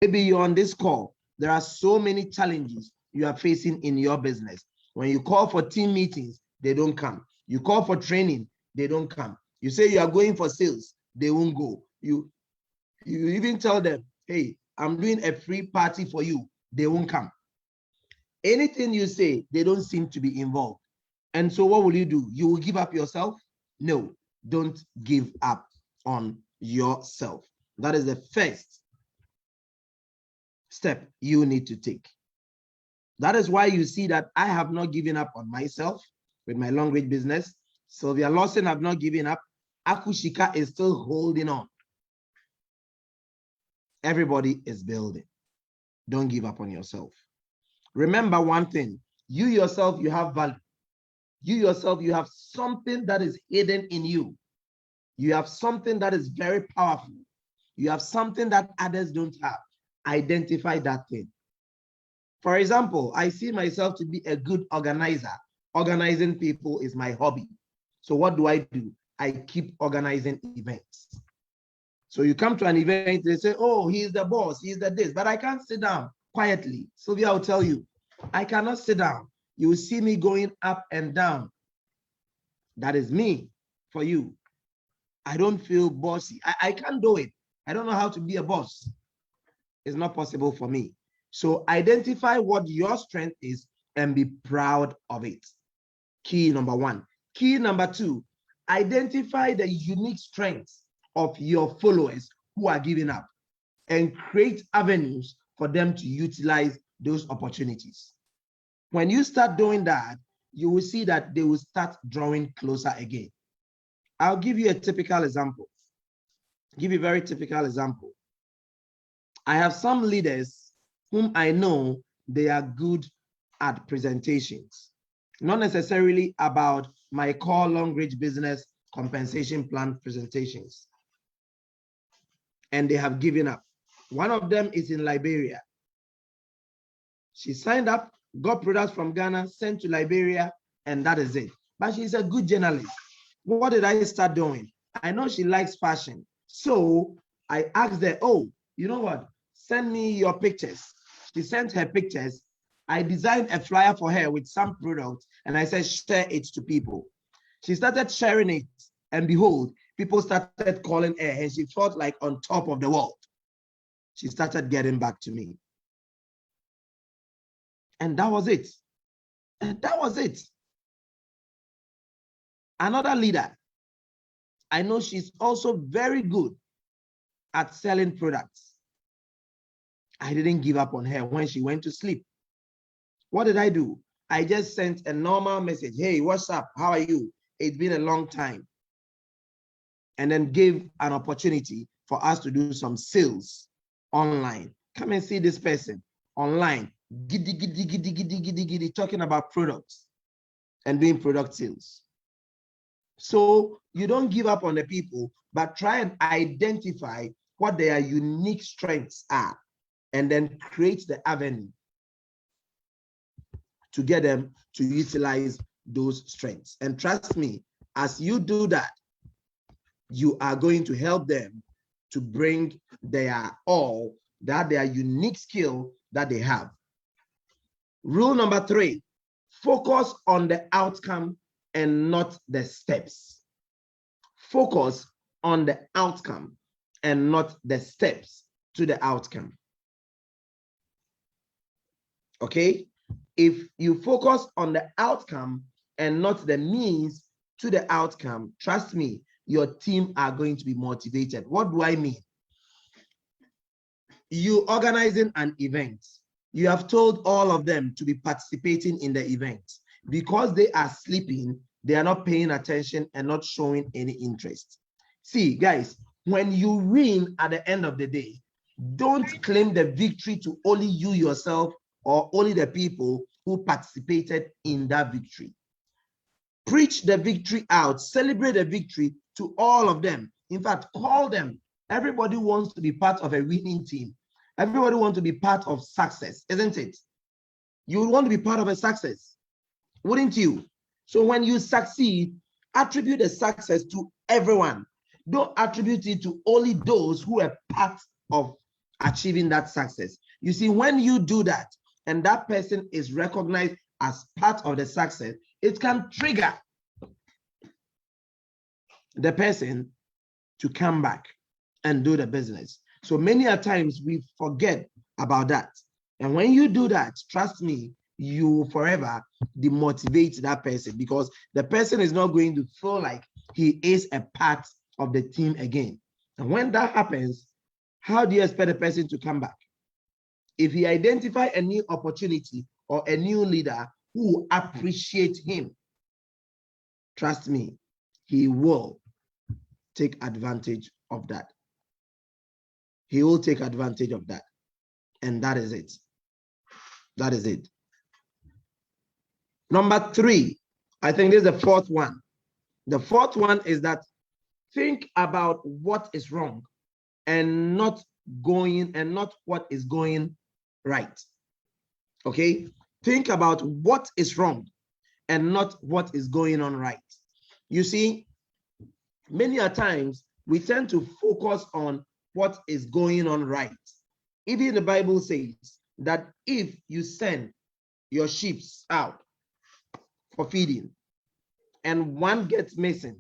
Maybe you're on this call. There are so many challenges you are facing in your business. When you call for team meetings, they don't come. You call for training, they don't come. You say you are going for sales, they won't go. You even tell them, hey, I'm doing a free party for you, they won't come. Anything you say, they don't seem to be involved. And so what will you do? You will give up yourself? No, don't give up on yourself. That is the first step you need to take. That is why you see that I have not given up on myself with my long range business. Sylvia Lawson have not given up. Akushika is still holding on. Everybody is building. Don't give up on yourself. Remember one thing, you yourself, you have value. You yourself, you have something that is hidden in you. You have something that is very powerful. You have something that others don't have. Identify that thing. For example, I see myself to be a good organizer. Organizing people is my hobby. So what do? I keep organizing events. So you come to an event, they say, oh, he's the boss, he's the this, but I can't sit down quietly. Sylvia will tell you, I cannot sit down. You will see me going up and down. That is me for you. I don't feel bossy. I can't do it. I don't know how to be a boss. It's not possible for me. So identify what your strength is and be proud of it. Key number one. Key number two, identify the unique strengths of your followers who are giving up and create avenues for them to utilize those opportunities. When you start doing that, you will see that they will start drawing closer again. I'll give you a typical example. Give you a very typical example. I have some leaders whom I know they are good at presentations, not necessarily about my core long range business compensation plan presentations. And they have given up. One of them is in Liberia. She signed up, got products from Ghana, sent to Liberia, and that is it. But she's a good journalist. What did I start doing? I know she likes fashion. So I asked her, oh, you know what? Send me your pictures. She sent her pictures. I designed a flyer for her with some products, and I said, share it to people. She started sharing it, and behold, people started calling her, and she felt like on top of the world. She started getting back to me. And that was it. And that was it. Another leader, I know she's also very good at selling products. I didn't give up on her when she went to sleep. What did I do? I just sent a normal message. Hey, what's up? How are you? It's been a long time. And then gave an opportunity for us to do some sales online. Come and see this person online. Giddy, giddy, giddy, giddy, giddy, giddy, talking about products and doing product sales. So you don't give up on the people, but try and identify what their unique strengths are and then create the avenue to get them to utilize those strengths. And trust me, as you do that, you are going to help them to bring their all, that their unique skill that they have. Rule number 3, focus on the outcome and not the steps. Focus on the outcome and not the steps to the outcome. Okay? If you focus on the outcome and not the means to the outcome, trust me, your team are going to be motivated. What do I mean? You organizing an event. You have told all of them to be participating in the event. Because they are sleeping, they are not paying attention and not showing any interest. See, guys, when you win at the end of the day, don't claim the victory to only you yourself or only the people who participated in that victory. Preach the victory out, celebrate the victory to all of them. In fact, call them. Everybody wants to be part of a winning team. Everybody wants to be part of success, isn't it? You want to be part of a success, wouldn't you? So when you succeed, attribute the success to everyone. Don't attribute it to only those who are part of achieving that success. You see, when you do that and that person is recognized as part of the success, it can trigger the person to come back and do the business. So many a times we forget about that. And when you do that, trust me, you forever demotivate that person, because the person is not going to feel like he is a part of the team again. And when that happens, how do you expect the person to come back? If he identify a new opportunity or a new leader who appreciates him, trust me, he will take advantage of that. He will take advantage of that. And that is it. That is it. Number 3, I think this is the fourth one. The fourth one is that think about what is wrong and not what is going right. Okay? Think about what is wrong and not what is going on right. You see, many a times we tend to focus on what is going on right. Even the Bible says that if you send your sheep out for feeding and one gets missing,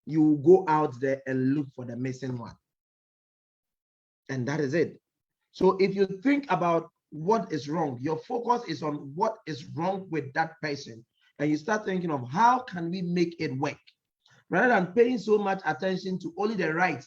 you go out there and look for the missing one. And that is it. So if you think about what is wrong, your focus is on what is wrong with that person, and you start thinking of how can we make it work, rather than paying so much attention to only the right,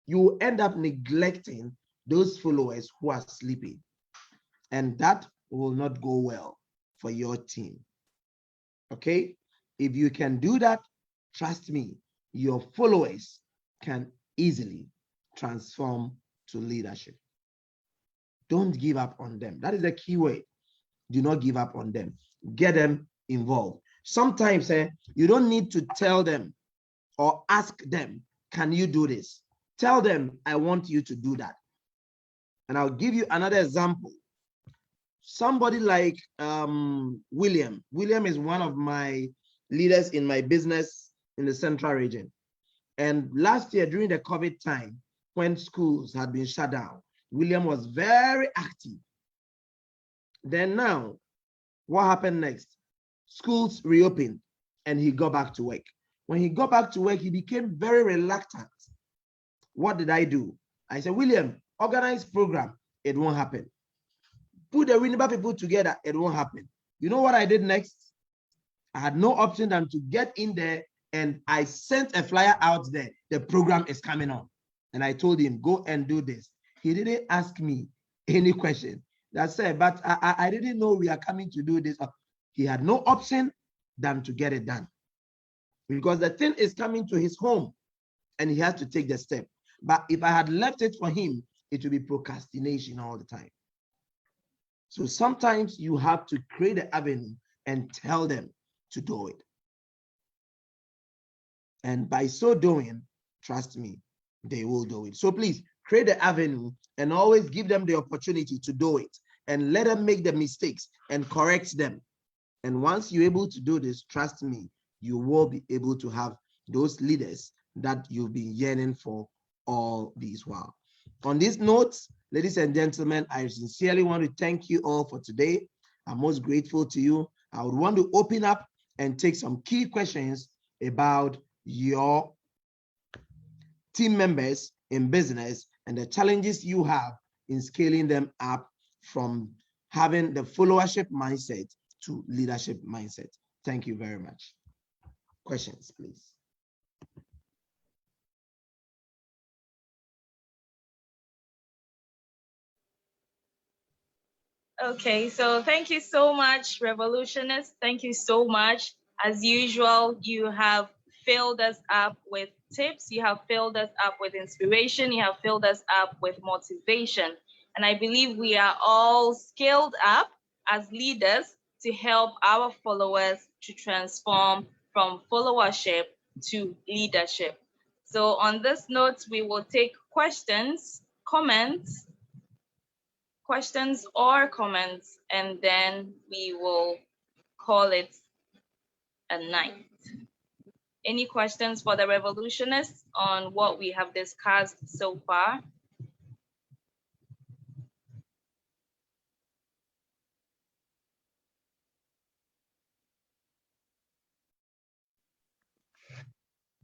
you will end up neglecting those followers who are sleeping. And that will not go well for your team. Okay? If you can do that, trust me, your followers can easily transform to leadership. Don't give up on them. That is the key word. Do not give up on them. Get them involved. Sometimes you don't need to tell them or ask them, can you do this? Tell them, I want you to do that. And I'll give you another example. Somebody like William. William is one of my leaders in my business in the central region. And last year, during the COVID time, when schools had been shut down, William was very active. Then now, what happened next? Schools reopened and he got back to work. When he got back to work, he became very reluctant. What did I do? I said, William, organize program. It won't happen. Put the Winneba people together. It won't happen. You know what I did next? I had no option than to get in there, and I sent a flyer out there. The program is coming on. And I told him, go and do this. He didn't ask me any question. That's it. But I didn't know we are coming to do this. He had no option than to get it done, because the thing is coming to his home and he has to take the step. But if I had left it for him, it would be procrastination all the time. So sometimes you have to create an avenue and tell them to do it. And by so doing, trust me, they will do it. So please create the avenue and always give them the opportunity to do it, and let them make the mistakes and correct them. And once you're able to do this, trust me, you will be able to have those leaders that you've been yearning for all these while. On this note, ladies and gentlemen, I sincerely want to thank you all for today. I'm most grateful to you. I would want to open up and take some key questions about your team members in business and the challenges you have in scaling them up from having the followership mindset to leadership mindset. Thank you very much. Questions, please. Okay, so thank you so much, Revolutionists. Thank you so much. As usual, you have filled us up with tips, you have filled us up with inspiration, you have filled us up with motivation. And I believe we are all skilled up as leaders to help our followers to transform from followership to leadership. So on this note, we will take questions, or comments, and then we will call it a night. Any questions for the revolutionists on what we have discussed so far?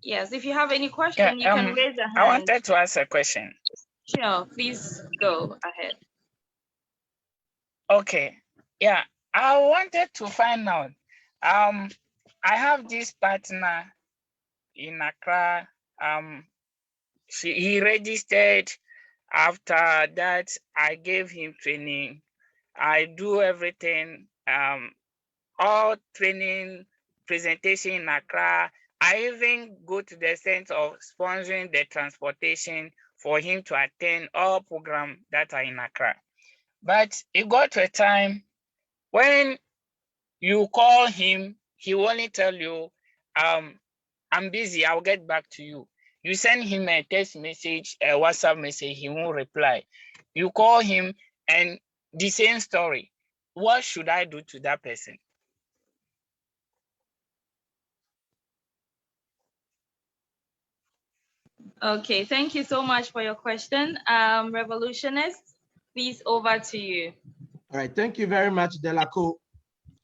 Yes, if you have any question, you can raise a hand. I wanted to ask a question. Sure, please go ahead. Okay. Yeah, I wanted to find out. I have this partner in Accra. He registered. After that, I gave him training. I do everything. All training, presentation in Accra. I even go to the extent of sponsoring the transportation for him to attend all programs that are in Accra. But it got to a time when you call him, he will only tell you, I'm busy, I'll get back to you. You send him a text message, a WhatsApp message, he won't reply. You call him and the same story. What should I do to that person? Okay, thank you so much for your question. Revolutionist, please, over to you. All right, thank you very much, Delaco.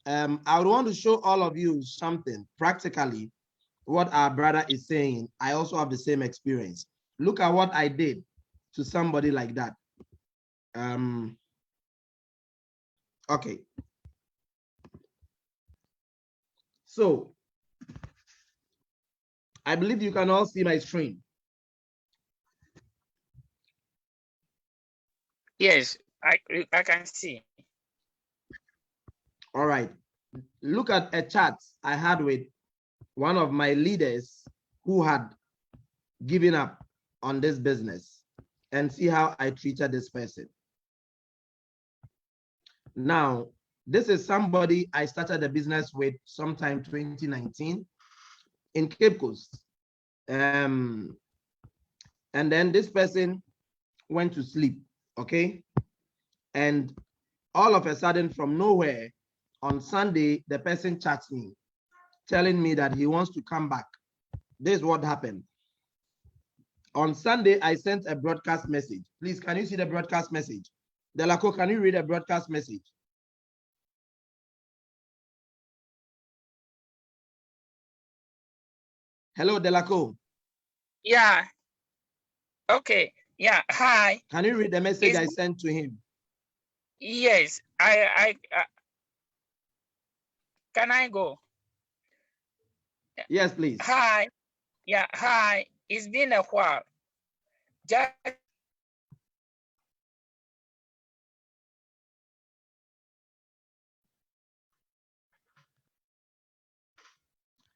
I would want to show all of you something practically what our brother is saying. I also have the same experience. Look at what I did to somebody like that. Okay. So I believe you can all see my screen. Yes, I can see. All right. Look at a chat I had with one of my leaders who had given up on this business, and see how I treated this person. Now, this is somebody I started a business with sometime 2019 in Cape Coast. And then this person went to sleep, okay? And all of a sudden, from nowhere, on Sunday, the person chats me, telling me that he wants to come back. This is what happened. On Sunday, I sent a broadcast message. Please, can you see the broadcast message? Delaco, can you read a broadcast message? Hello, Delaco. Yeah. Okay. Yeah. Hi. Can you read the message I sent to him? Yes. Can I go? Yes, please. Hi. Yeah. Hi. It's been a while. Just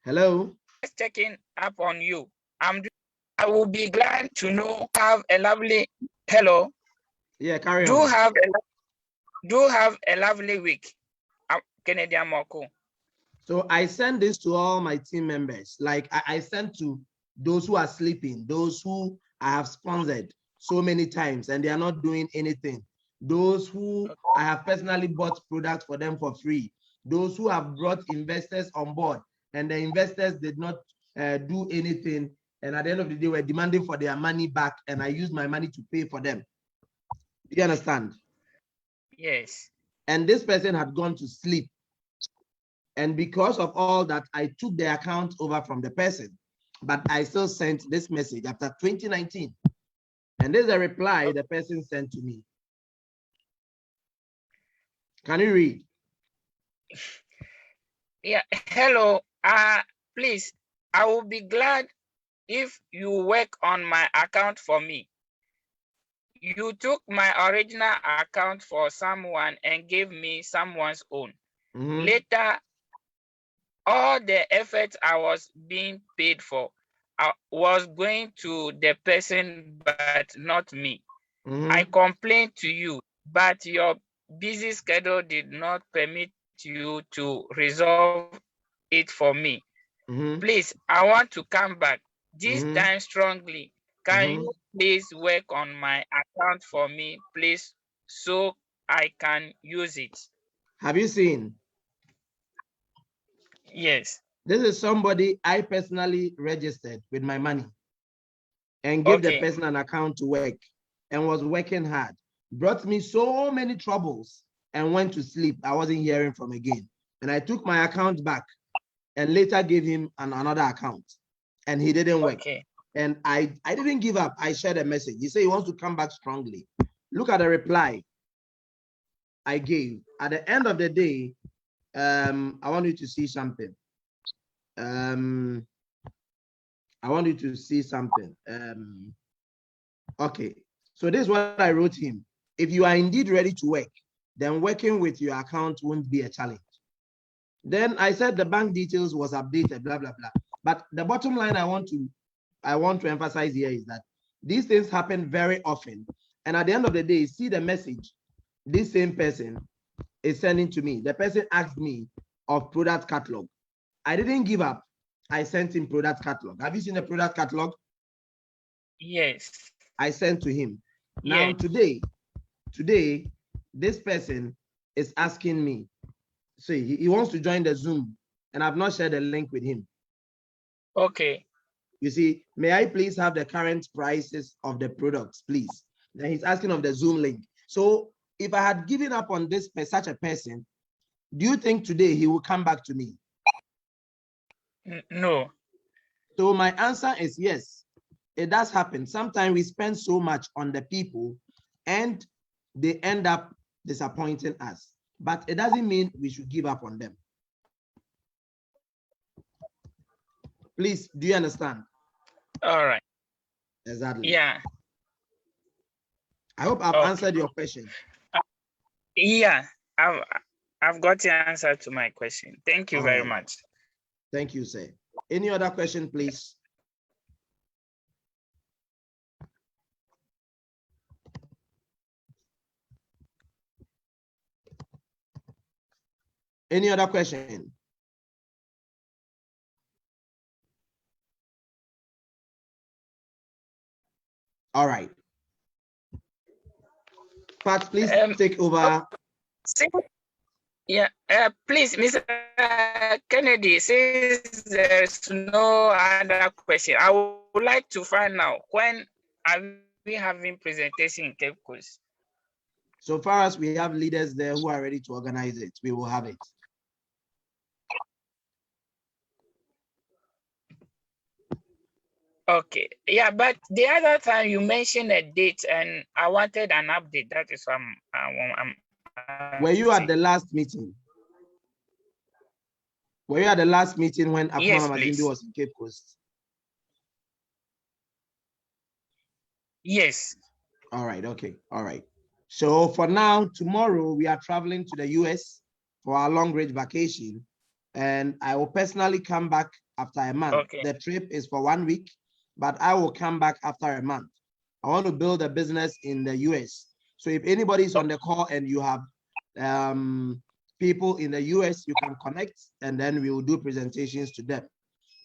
Hello. checking up on you. I will be glad to know. Have a lovely. Hello. Yeah, carry on. Do have a lovely week. Kennedy Amoako. So I send this to all my team members. Like I sent to those who are sleeping, those who I have sponsored so many times and they are not doing anything. Those who I have personally bought products for them for free. Those who have brought investors on board and the investors did not do anything. And at the end of the day, were demanding for their money back and I used my money to pay for them. Do you understand? Yes. And this person had gone to sleep. And because of all that, I took the account over from the person, but I still sent this message after 2019. And there's a reply the person sent to me. Can you read? Yeah. Hello. Please, I will be glad if you work on my account for me. You took my original account for someone and gave me someone's own. Later, all the effort I was being paid for was going to the person, but not me. I complained to you, but your busy schedule did not permit you to resolve it for me. Please, I want to come back this time strongly. Can you please work on my account for me, please, so I can use it? Have you seen? Yes. This is somebody I personally registered with my money and gave the person an account to work and was working hard. Brought me so many troubles and went to sleep. I wasn't hearing from again. And I took my account back and later gave him another account. and he didn't work. Okay. And I didn't give up. I shared a message. He said he wants to come back strongly. Look at the reply I gave. At the end of the day, I want you to see something. I want you to see something. Okay, so this is what I wrote him. If you are indeed ready to work, then working with your account won't be a challenge. Then I said the bank details was updated, blah, blah, blah. But the bottom line I want to emphasize here is that these things happen very often. And at the end of the day, see the message this same person is sending to me. The person asked me of product catalog. I didn't give up. I sent him product catalog. Have you seen the product catalog? Yes. I sent to him. Now today, this person is asking me, see, he wants to join the Zoom, and I've not shared the link with him. Okay. You see, may I please have the current prices of the products, please? Then he's asking of the Zoom link. So if I had given up on this such a person, do you think today he will come back to me? No. So my answer is yes. It does happen. Sometimes we spend so much on the people and they end up disappointing us. But it doesn't mean we should give up on them. Please, do you understand? All right. Exactly. Yeah. I hope I've answered your question. Yeah, I've got the answer to my question. Thank you very much. Thank you, sir. Any other question, please? Any other question? All right. Pat, please take over. Yeah, please, Mr. Kennedy, since there's no other question, I would like to find out when are we having presentation in Cape Coast? So far as we have leaders there who are ready to organize it, we will have it. Okay, yeah, but the other time you mentioned a date and I wanted an update. That is what I'm were you at the last meeting? Were you at the last meeting when Akuma Mazimbi was in Cape Coast? Yes. All right, okay, all right. So for now, tomorrow we are traveling to the US for our long range vacation, and I will personally come back after a month. Okay. The trip is for 1 week, but I will come back after a month. I want to build a business in the US. So if anybody's on the call and you have people in the US, you can connect and then we will do presentations to them.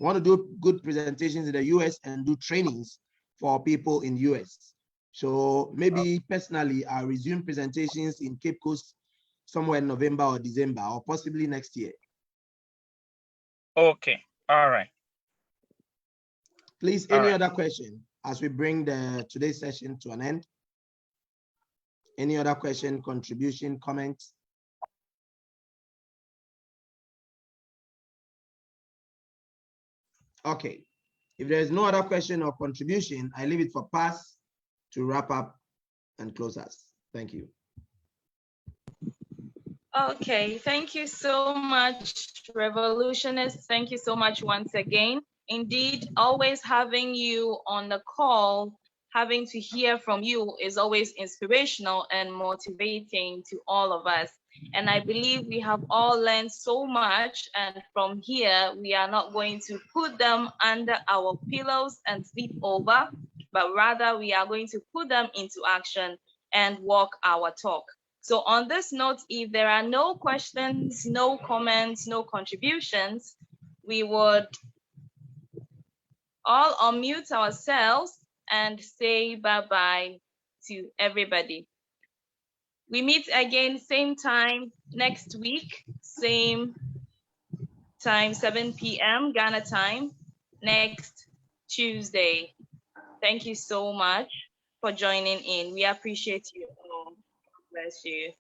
I want to do good presentations in the US and do trainings for people in US. So maybe personally, I'll resume presentations in Cape Coast somewhere in November or December, or possibly next year. Okay, all right. Please, any other question as we bring today's session to an end? Any other question, contribution, comments? Okay, if there is no other question or contribution, I leave it for Paz to wrap up and close us. Thank you. Okay, thank you so much, Revolutionists. Thank you so much once again. Indeed, always having you on the call, having to hear from you is always inspirational and motivating to all of us. And I believe we have all learned so much. And from here, we are not going to put them under our pillows and sleep over, but rather we are going to put them into action and walk our talk. So on this note, if there are no questions, no comments, no contributions, we would all unmute ourselves and say bye-bye to everybody. We meet again, same time next week, same time, 7 p.m. Ghana time, next Tuesday. Thank you so much for joining in. We appreciate you all. Bless you.